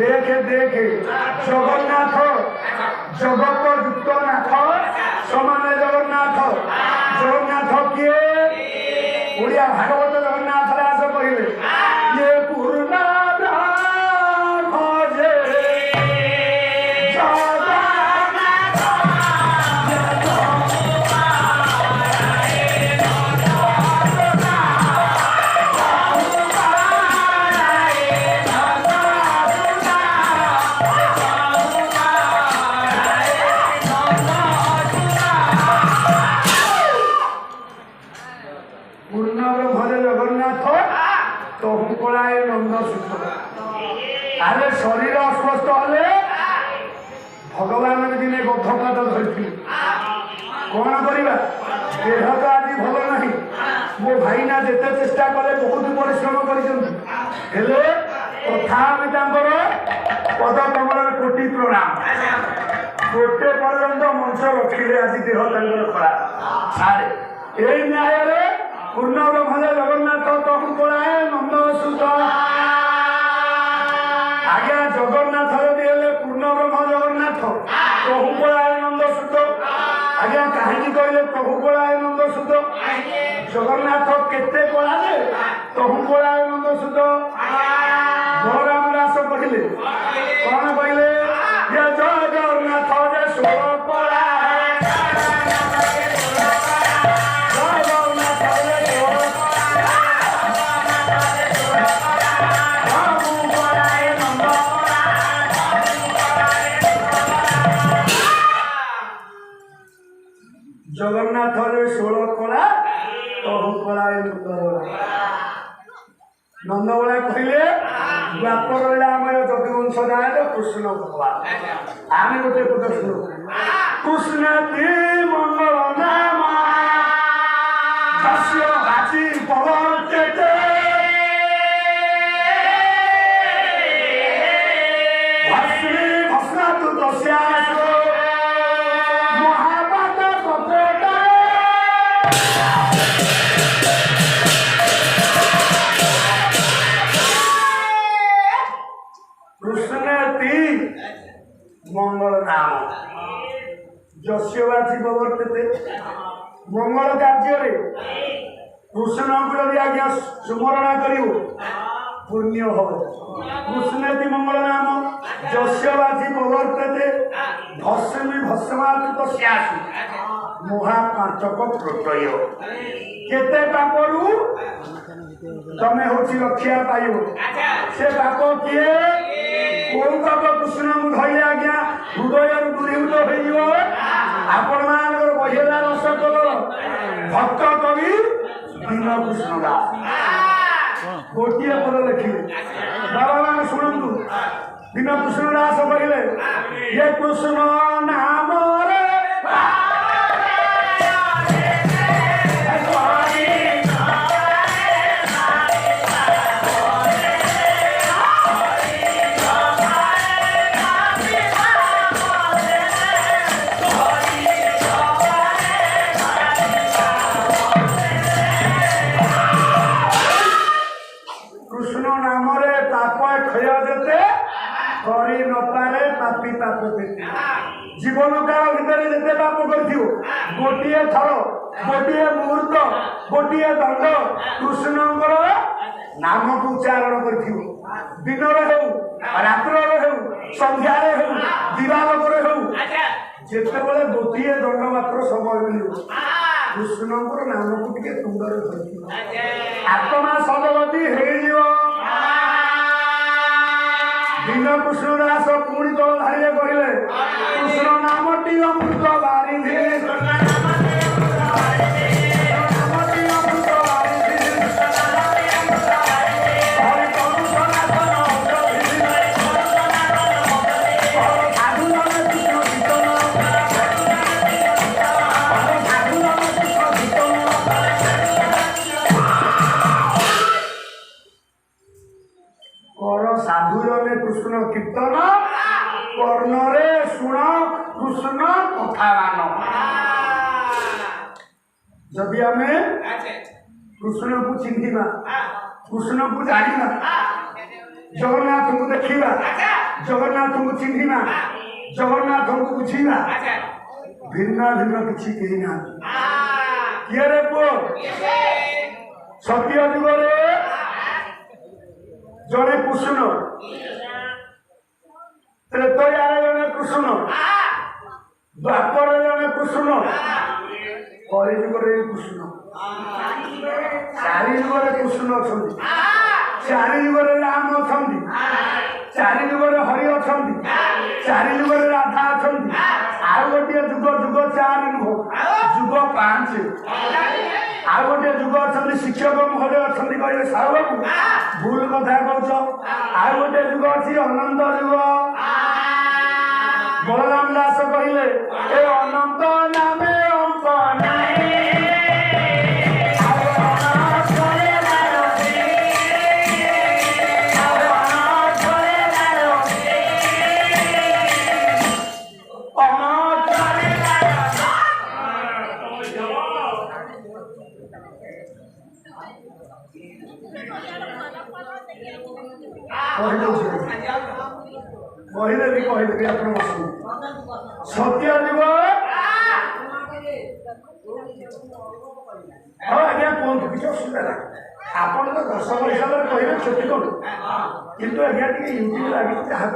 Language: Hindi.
देखे देखे जगन्नाथ जगत युक्त नाथ समान जगन्नाथ जगन्नाथ किए ओडिया भागवत जगन्नाथ दास कहले ये पूर्ण अरे शरीर अस्वस्थ हेले भगवान दिने गधपात धरती कौन करवा देह तो आज भल ना मो भाईना जिते चेष्टा कले बहुत परिश्रम कर पद कमल कोटि प्रणाम गोटे पर्यंत मंच रखिले आज देह खराब सारे यही न्याय पूर्ण ब्रह्म जगन्नाथ तहु कोलाए नंद सुत आज्ञा जगन्नाथ दिए पूर्ण ब्रह्म जगन्नाथ प्रभु कोलाय नंद सुत आज्ञा कहीं कहले प्रभु कोलाय नंद सुत जगन्नाथ केते कोलाले प्रभु कोलाय नंद सुत बलराम दास कहले कौन कहले जगन्नाथ जे सोल कोला जगन्नाथ षोल कला तहु कला नंदबला कहले व्यापर आम जदुवंश दाय कृष्ण भगवान आम गोटे पद शुण कृष्ण ती मंगल नाम हाची पवर्तेते भस्मी भस्मातु दस्यासु मंगल नाम जस्यवाची प्रवर्तते मंगल कार्य कृष्ण को भी आज्ञा सुमरणा कर पुण्य हम कृष्णति मंगल नाम जस्यवाची प्रवर्तते भस्मी भस्मातु स्यासु महापाचक प्रत्यय केते पापरू तमे होची रक्षा पाइब से पाप किए कौन पाप कृष्ण धैले आज्ञा हृदय दूरीभूत हो आपण मान बहिला रस कलर भक्त कवि दीन कृष्ण दास गोटे पद लिखिले बाबा मान शुणु दीन कृष्ण दास कहले ये कृष्ण नाम रे जीवन काल भितर जिते पाप कर गोटे थर गोटे मुहूर्त गोटे दंड कृष्णकर नाम को उच्चारण कर दिन हो रात्र हो संध्यार हो दिवालोक हो जिते बड़े गोटे दंड मात्र समय मिल कृष्णकर नाम को टे तुंडर आत्मा सदगति हो दीन कृष्ण दास पुणी तो धारे कहले कृष्ण नामटी अमृत बारी कृष्ण कीर्तन कर्णरे शुण कृष्ण कथा मान जदि आम कृष्ण को चिन्हिबा कृष्ण को जानिबा जगन्नाथ को देखिबा ଜଗନ୍ନାଥଙ୍କୁ ଚିହ୍ନିବା, ଜଗନ୍ନାଥଙ୍କୁ ବୁଝିବା। ଭିନ୍ନ ଭିନ୍ନ କିଛି କେହି ନାହାନ୍ତି। କିଏ ରେ ପୁଅ? ସତ୍ୟ ଯୁଗରେ ଜଣେ କୃଷ୍ଣ, ତ୍ରେତୟାରେ ଜଣେ କୃଷ୍ଣ, ଦ୍ୱାପରରେ ଜଣେ କୃଷ୍ଣ, କଳି ଯୁଗରେ କୃଷ୍ଣ। ଚାରି ଯୁଗରେ କୃଷ୍ଣ ଅଛନ୍ତି, ଚାରି ଯୁଗରେ ରାମ ଅଛନ୍ତି, ଚାରି ଯୁଗରେ ହରି ଅଛନ୍ତି, ଚାରି ଯୁଗରେ ରାଧା ଅଛନ୍ତି। ଆଉ ଗୋଟିଏ ଯୁଗ, ଯୁଗ ଚାରି ନୁହଁ, ଯୁଗ 5। ଆଉ ଗୋଟିଏ ଯୁଗ ଅଛନ୍ତି ଶିକ୍ଷକ ମହୋଦୟ ଅଛନ୍ତି, କହିଲେ ସାହୁ ବାବୁ ଭୁଲ କଥା କହୁଛ। ଆଉ ଗୋଟିଏ ଯୁଗ ଅଛି ଅନନ୍ତ ଯୁଗ। ବଳରାମ ଦାସ କହିଲେ ଏ ଅନନ୍ତ ନାମେ ଅଙ୍କ ନାହିଁ। କହିଦେବି ଆପଣ ବସନ୍ତୁ। ସତ୍ୟ ଯୁଗ। ହଁ ଆଜ୍ଞା କୁହନ୍ତୁ, କିଛି ଅସୁବିଧା ନାହିଁ। ଆପଣ ତ 10 ବର୍ଷ କହିଲେ କ୍ଷତି କରୁ, କିନ୍ତୁ ଆଜ୍ଞା ଟିକେ ୟୁଟ୍ୟୁବ ଲାଗିଛି ଯାହା